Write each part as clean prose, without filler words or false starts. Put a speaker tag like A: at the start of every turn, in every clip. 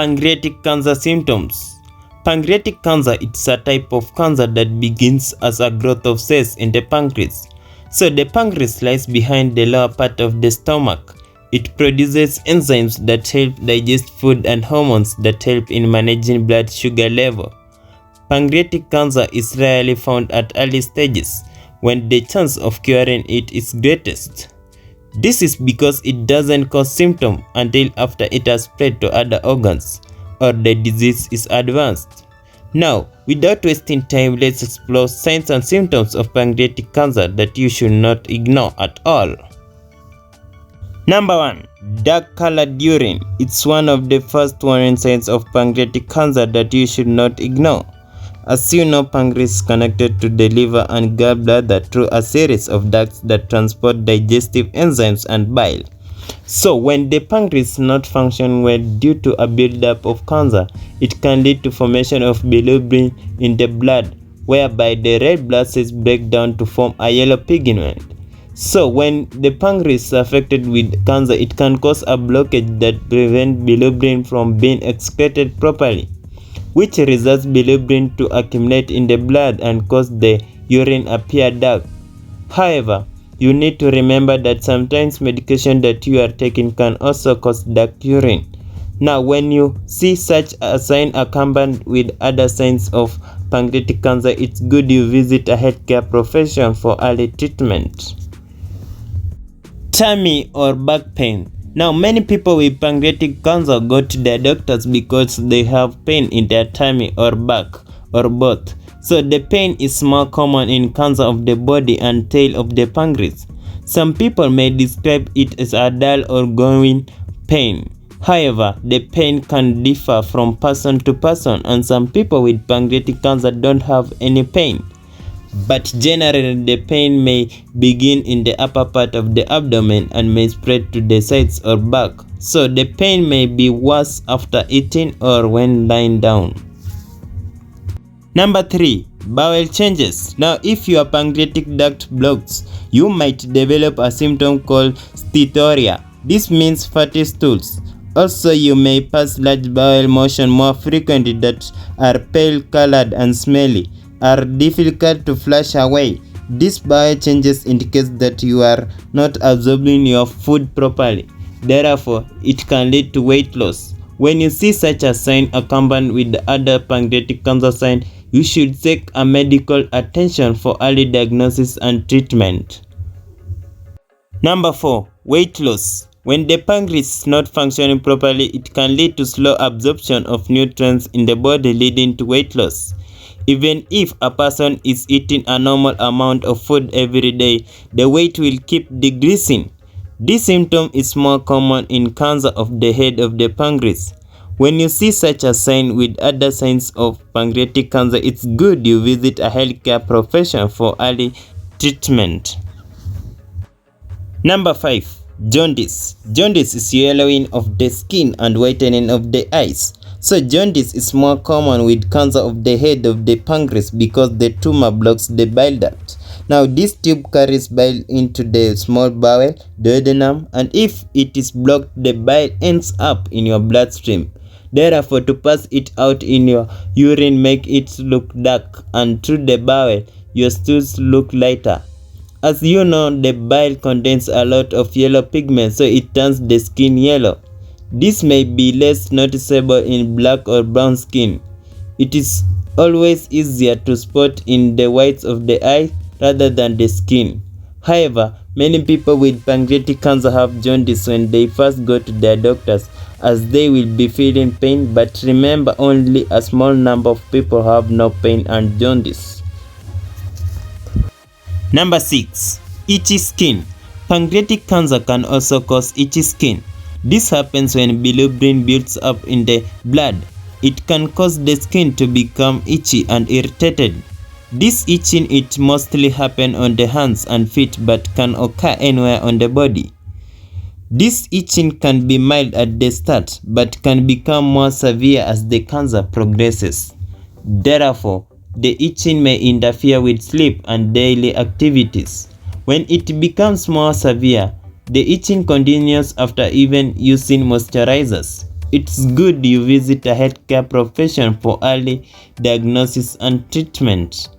A: Pancreatic cancer symptoms. Pancreatic cancer is a type of cancer that begins as a growth of cells in the pancreas. So the pancreas lies behind the lower part of the stomach. It produces enzymes that help digest food and hormones that help in managing blood sugar level. Pancreatic cancer is rarely found at early stages, when the chance of curing it is greatest. This is because it doesn't cause symptoms until after it has spread to other organs or the disease is advanced. Now, without wasting time, let's explore signs and symptoms of pancreatic cancer that you should not ignore at all. Number 1. Dark colored urine. It's one of the first warning signs of pancreatic cancer that you should not ignore. As you know, pancreas is connected to the liver and gallbladder through a series of ducts that transport digestive enzymes and bile. So when the pancreas is not functioning well due to a buildup of cancer, it can lead to formation of bilirubin in the blood, whereby the red blood cells break down to form a yellow pigment. So when the pancreas is affected with cancer, it can cause a blockage that prevents bilirubin from being excreted properly, which results bilirubin to accumulate in the blood and cause the urine appear dark. However, you need to remember that sometimes medication that you are taking can also cause dark urine. Now, when you see such a sign accompanied with other signs of pancreatic cancer, it's good you visit a healthcare professional for early treatment. Tummy or back pain. Now, many people with pancreatic cancer go to their doctors because they have pain in their tummy or back or both. So the pain is more common in cancer of the body and tail of the pancreas. Some people may describe it as a dull or growing pain. However, the pain can differ from person to person, and some people with pancreatic cancer don't have any pain. But generally, the pain may begin in the upper part of the abdomen and may spread to the sides or back. So the pain may be worse after eating or when lying down. Number 3. Bowel changes. Now, if your pancreatic duct blocks, you might develop a symptom called steatorrhea. This means fatty stools. Also, you may pass large bowel motion more frequently that are pale colored and smelly, are difficult to flush away. These bowel changes indicate that you are not absorbing your food properly. Therefore, it can lead to weight loss. When you see such a sign accompanied with the other pancreatic cancer sign, you should seek a medical attention for early diagnosis and treatment. Number 4. Weight loss. When the pancreas is not functioning properly, it can lead to slow absorption of nutrients in the body, leading to weight loss. Even if a person is eating a normal amount of food every day, the weight will keep decreasing. This symptom is more common in cancer of the head of the pancreas. When you see such a sign with other signs of pancreatic cancer, it's good you visit a healthcare professional for early treatment. Number 5. Jaundice. Jaundice is yellowing of the skin and whitening of the eyes. So jaundice is more common with cancer of the head of the pancreas because the tumor blocks the bile duct. Now this tube carries bile into the small bowel, duodenum, and if it is blocked, the bile ends up in your bloodstream. Therefore, to pass it out in your urine make it look dark, and through the bowel, your stools look lighter. As you know, the bile contains a lot of yellow pigment, so it turns the skin yellow. This may be less noticeable in black or brown skin. It is always easier to spot in the whites of the eye rather than the skin. However, many people with pancreatic cancer have jaundice when they first go to their doctors, as they will be feeling pain, but remember, only a small number of people have no pain and jaundice. Number 6. Itchy skin. Pancreatic cancer can also cause itchy skin. This happens when bilirubin builds up in the blood. It can cause the skin to become itchy and irritated. This itching it mostly happens on the hands and feet but can occur anywhere on the body. This itching can be mild at the start but can become more severe as the cancer progresses. Therefore, the itching may interfere with sleep and daily activities. When it becomes more severe, the itching continues after even using moisturizers. it's good you visit a healthcare professional for early diagnosis and treatment.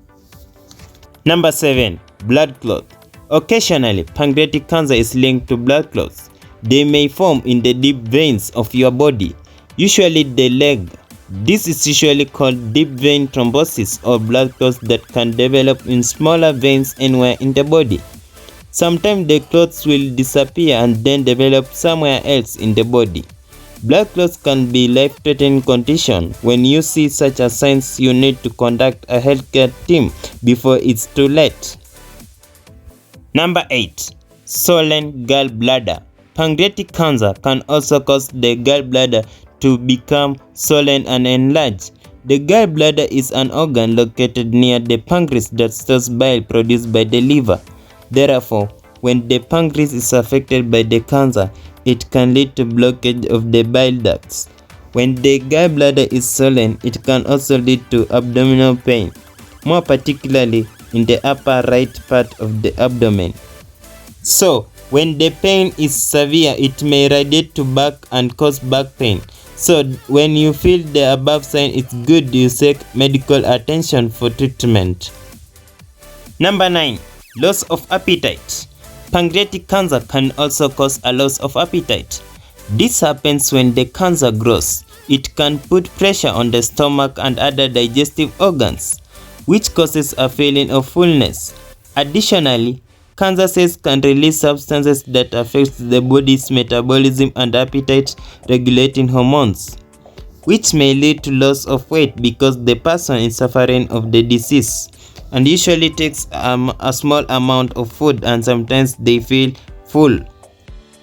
A: Number 7. Blood clot. Occasionally, pancreatic cancer is linked to blood clots. They may form in the deep veins of your body, usually the leg. This is usually called deep vein thrombosis or blood clots that can develop in smaller veins anywhere in the body. Sometimes the clots will disappear and then develop somewhere else in the body. Blood clots can be life-threatening condition. When you see such a signs, you need to contact a healthcare team before it's too late. Number 8. Solen gallbladder. Pancreatic cancer can also cause the gallbladder to become swollen and enlarged. The gallbladder is an organ located near the pancreas that stores bile produced by the liver. Therefore, when the pancreas is affected by the cancer, it can lead to blockage of the bile ducts. When the gallbladder is swollen, it can also lead to abdominal pain, more particularly in the upper right part of the abdomen. So, when the pain is severe, it may radiate to back and cause back pain. So, when you feel the above sign, it's good you seek medical attention for treatment. Number 9. Loss of appetite. Pancreatic cancer can also cause a loss of appetite. This happens when the cancer grows. It can put pressure on the stomach and other digestive organs, which causes a feeling of fullness. Additionally, cancer cells can release substances that affect the body's metabolism and appetite regulating hormones, which may lead to loss of weight because the person is suffering of the disease and usually takes a small amount of food and sometimes they feel full.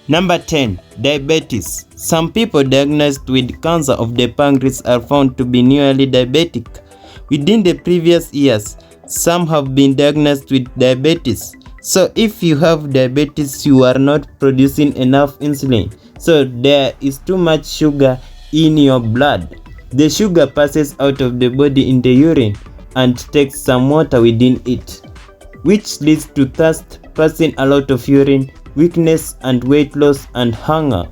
A: Number 10. Diabetes. Some people diagnosed with cancer of the pancreas are found to be newly diabetic. Within the previous years, some have been diagnosed with diabetes. So if you have diabetes, you are not producing enough insulin. So there is too much sugar in your blood. The sugar passes out of the body in the urine and takes some water within it, which leads to thirst, passing a lot of urine, weakness and weight loss and hunger.